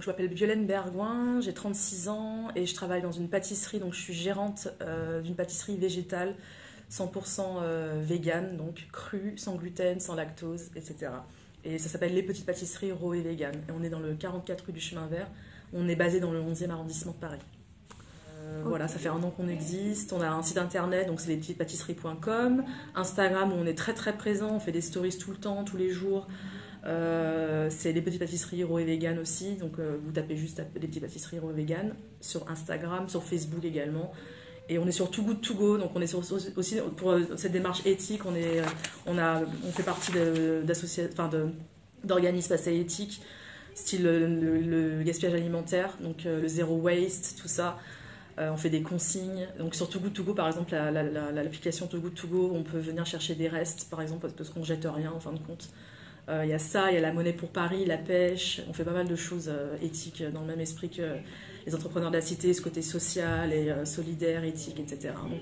Donc, je m'appelle Violaine Bergouin, j'ai 36 ans et je travaille dans une pâtisserie. Donc, je suis gérante d'une pâtisserie végétale 100% vegan, donc crue, sans gluten, sans lactose, etc. Et ça s'appelle Les Petites Pâtisseries Raw et Vegan. Et on est dans le 44 rue du Chemin Vert. On est basé dans le 11e arrondissement de Paris. Voilà, ça fait 1 an qu'on existe. On a un site internet, donc c'est lespetitespâtisseries.com. Instagram, où on est très très présent. On fait des stories tout le temps, tous les jours. C'est les petites pâtisseries raw et vegan aussi. Donc vous tapez juste les petites pâtisseries raw et vegan sur Instagram, sur Facebook également. Et on est sur Too Good To Go. Donc on est aussi pour cette démarche éthique. On fait partie d'organismes assez éthiques, style le gaspillage alimentaire, donc le zéro waste, tout ça. On fait des consignes. Donc sur Too Good To Go, par exemple, l'application Too Good To Go, on peut venir chercher des restes, par exemple, parce qu'on ne jette rien en fin de compte. Il y a ça, il y a la monnaie pour Paris, la pêche. On fait pas mal de choses éthiques dans le même esprit que les entrepreneurs de la cité, ce côté social et solidaire, éthique, etc. Donc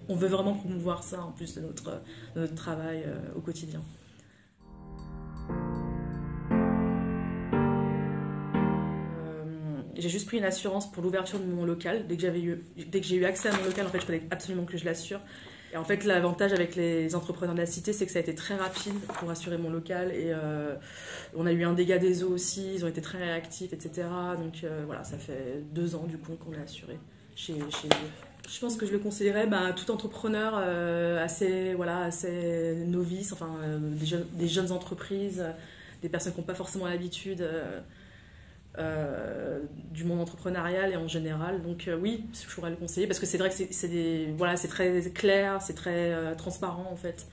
on veut vraiment promouvoir ça en plus de notre travail au quotidien. J'ai juste pris une assurance pour l'ouverture de mon local. Dès que j'ai eu accès à mon local, en fait, je fallait absolument que je l'assure. Et en fait, l'avantage avec les entrepreneurs de la cité, c'est que ça a été très rapide pour assurer mon local. Et on a eu un dégât des eaux aussi, ils ont été très réactifs, etc. Donc voilà, ça fait 2 ans du coup qu'on l'a assuré chez eux. Je pense que je le conseillerais à tout entrepreneur assez novice, enfin des jeunes entreprises, des personnes qui n'ont pas forcément l'habitude du monde entrepreneurial et en général. Donc oui, je pourrais le conseiller parce que c'est vrai que c'est très clair, c'est très transparent en fait.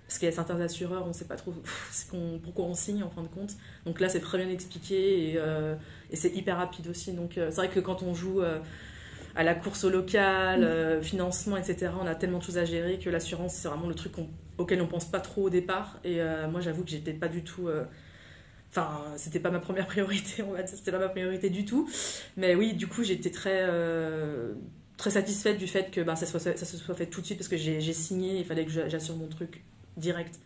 Parce qu'il y a certains assureurs, on ne sait pas trop pourquoi on signe en fin de compte. Donc là, c'est très bien expliqué et c'est hyper rapide aussi. Donc c'est vrai que quand on joue à la course au local, financement, etc., on a tellement de choses à gérer que l'assurance, c'est vraiment le truc auquel on ne pense pas trop au départ. Et moi, j'avoue que j'étais pas du tout... Enfin, c'était pas ma première priorité, on va dire, c'était pas ma priorité du tout. Mais oui, du coup, j'étais très satisfaite du fait que ça se soit fait tout de suite parce que j'ai signé, il fallait que j'assure mon truc direct.